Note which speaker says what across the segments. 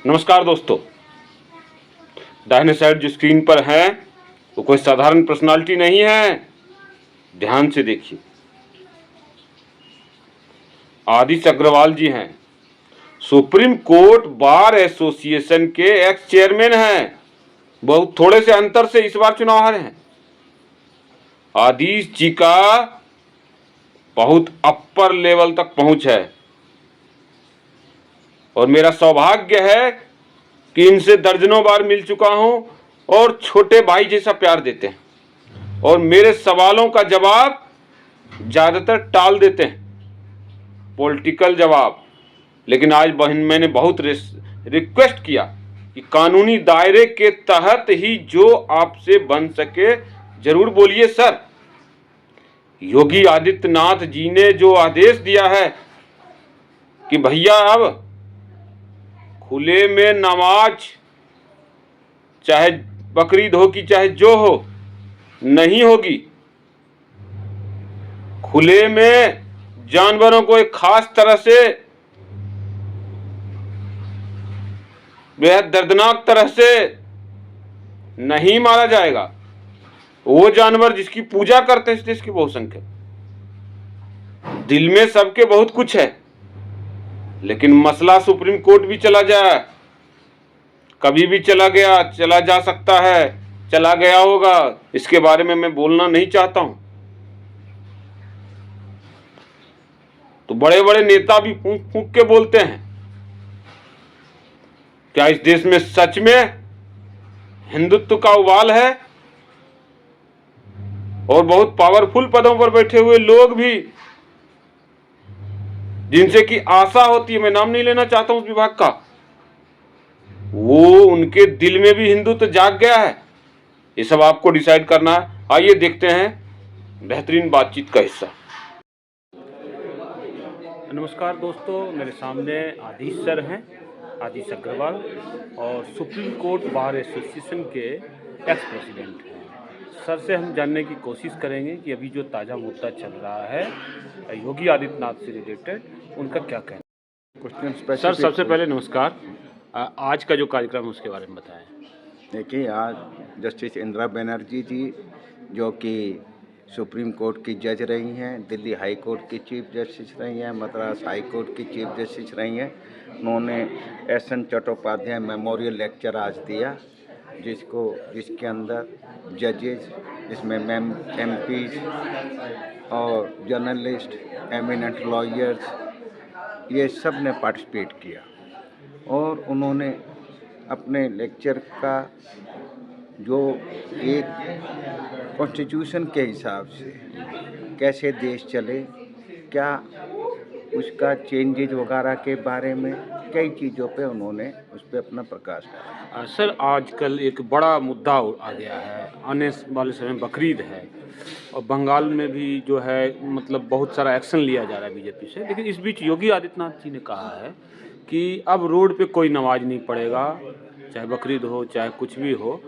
Speaker 1: नमस्कार दोस्तों, दाहिने साइड जो स्क्रीन पर है वो कोई साधारण पर्सनालिटी नहीं है। ध्यान से देखिए, आदिश अग्रवाल जी हैं, सुप्रीम कोर्ट बार एसोसिएशन के एक्स चेयरमैन हैं। बहुत थोड़े से अंतर से इस बार चुनाव हारे हैं। आदिश जी का बहुत अपर लेवल तक पहुंच है और मेरा सौभाग्य है कि इनसे दर्जनों बार मिल चुका हूं और छोटे भाई जैसा प्यार देते हैं और मेरे सवालों का जवाब ज्यादातर टाल देते हैं, पॉलिटिकल जवाब। लेकिन आज मैंने बहुत रिक्वेस्ट किया कि कानूनी दायरे के तहत ही जो आपसे बन सके जरूर बोलिए सर। योगी आदित्यनाथ जी ने जो आदेश दिया है कि भैया अब खुले में नमाज, चाहे बकरीद हो कि चाहे जो हो, नहीं होगी। खुले में जानवरों को एक खास तरह से, बेहद दर्दनाक तरह से नहीं मारा जाएगा। वो जानवर जिसकी पूजा करते हैं इस देश की बहुसंख्यक, दिल में सबके बहुत कुछ है, लेकिन मसला सुप्रीम कोर्ट भी चला जाए, कभी भी चला गया, चला जा सकता है, चला गया होगा, इसके बारे में मैं बोलना नहीं चाहता हूं। तो बड़े बड़े नेता भी फूंक फूंक के बोलते हैं। क्या इस देश में सच में हिंदुत्व का उबाल है? और बहुत पावरफुल पदों पर बैठे हुए लोग भी, जिनसे की आशा होती है, मैं नाम नहीं लेना चाहता हूं उस विभाग का, वो उनके दिल में भी हिंदुत्व जाग गया है। ये सब आपको डिसाइड करना है। आइए देखते हैं बेहतरीन बातचीत का हिस्सा। नमस्कार दोस्तों, मेरे सामने आदिश सर हैं, आदिश अग्रवाल, और सुप्रीम कोर्ट बार एसोसिएशन के एक्स प्रेसिडेंट हैं। सर से हम जानने की कोशिश करेंगे कि अभी जो ताज़ा मुद्दा चल रहा है योगी आदित्यनाथ से रिलेटेड, उनका क्या कहना है। सर सबसे पहले नमस्कार, आज का जो कार्यक्रम है उसके बारे में बताएं।
Speaker 2: देखिए, आज जस्टिस इंदिरा बनर्जी जी, जो कि सुप्रीम कोर्ट की जज रही हैं, दिल्ली हाई कोर्ट की चीफ जस्टिस रही हैं, मद्रास हाई कोर्ट की चीफ जस्टिस रही हैं, उन्होंने एस.एन. चट्टोपाध्याय मेमोरियल लेक्चर आज दिया, जिसके अंदर जजेस, जिसमें एमपीज और जर्नलिस्ट, एमिनेंट लॉयर्स, ये सब ने पार्टिसिपेट किया और उन्होंने अपने लेक्चर का जो एक कॉन्स्टिट्यूशन के हिसाब से कैसे देश चले, क्या उसका चेंजेज वगैरह के बारे में कई चीज़ों पे उन्होंने उस पर अपना प्रकाश डाला।
Speaker 1: सर आजकल एक बड़ा मुद्दा आ गया है, आने वाले समय बकरीद है और बंगाल में भी जो है मतलब बहुत सारा एक्शन लिया जा रहा है बीजेपी से। लेकिन इस बीच योगी आदित्यनाथ जी ने कहा है कि अब रोड पे कोई नमाज नहीं पढ़ेगा, चाहे बकरीद हो चाहे कुछ भी हो।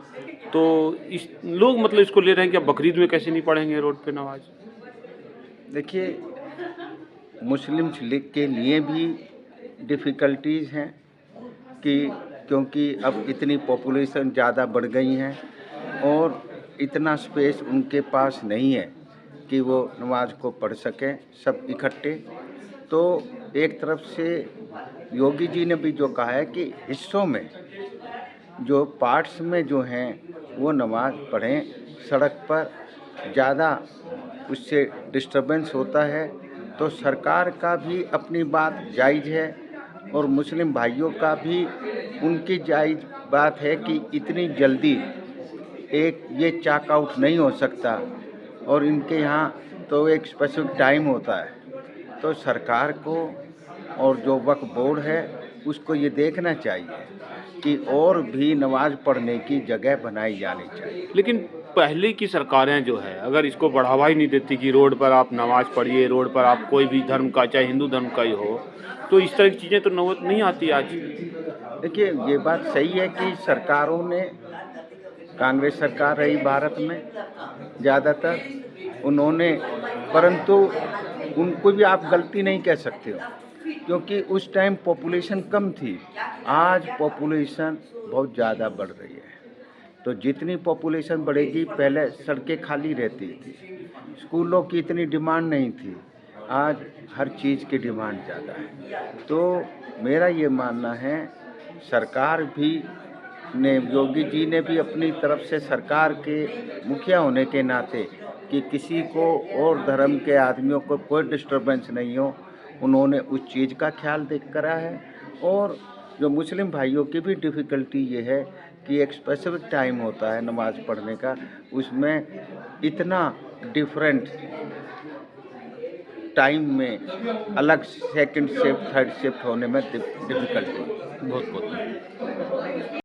Speaker 1: तो इस लोग मतलब इसको ले रहे हैं कि अब बकरीद में कैसे नहीं पढ़ेंगे रोड पे नमाज।
Speaker 2: देखिए, मुस्लिम्स लीग के लिए भी डिफ़िकल्टीज़ हैं क्योंकि अब इतनी पॉपुलेशन ज़्यादा बढ़ गई हैं और इतना स्पेस उनके पास नहीं है कि वो नमाज को पढ़ सकें सब इकट्ठे। तो एक तरफ से योगी जी ने भी जो कहा है कि हिस्सों में, जो पार्ट्स में जो हैं वो नमाज पढ़ें, सड़क पर ज़्यादा उससे डिस्टर्बेंस होता है। तो सरकार का भी अपनी बात जायज़ है और मुस्लिम भाइयों का भी उनकी जायज़ बात है कि इतनी जल्दी एक ये चॉक आउट नहीं हो सकता और इनके यहाँ तो एक स्पेसिफिक टाइम होता है। तो सरकार को और जो वक्फ बोर्ड है उसको ये देखना चाहिए कि और भी नमाज पढ़ने की जगह बनाई जानी चाहिए।
Speaker 1: लेकिन पहले की सरकारें जो है अगर इसको बढ़ावा ही नहीं देती कि रोड पर आप नमाज पढ़िए, रोड पर आप कोई भी धर्म का, चाहे हिंदू धर्म का ही हो, तो इस तरह की चीज़ें तो नौबत नहीं आती आज।
Speaker 2: देखिए, ये बात सही है कि सरकारों ने, कांग्रेस सरकार रही भारत में ज़्यादातर, उन्होंने, परंतु उनको भी आप गलती नहीं कह सकते हो क्योंकि उस टाइम पॉपुलेशन कम थी, आज पॉपुलेशन बहुत ज़्यादा बढ़ रही है। तो जितनी पॉपुलेशन बढ़ेगी, पहले सड़कें खाली रहती थी, स्कूलों की इतनी डिमांड नहीं थी, आज हर चीज़ की डिमांड ज़्यादा है। तो मेरा ये मानना है, सरकार भी योगी जी ने भी अपनी तरफ से, सरकार के मुखिया होने के नाते, कि किसी को और धर्म के आदमियों को कोई डिस्टर्बेंस नहीं हो, उन्होंने उस चीज़ का ख्याल देख करा है। और जो मुस्लिम भाइयों की भी डिफ़िकल्टी ये है कि एक स्पेसिफिक टाइम होता है नमाज़ पढ़ने का, उसमें इतना डिफरेंट टाइम में अलग सेकंड शिफ्ट, थर्ड शिफ्ट होने में डिफ़िकल्टी।
Speaker 3: बहुत बहुत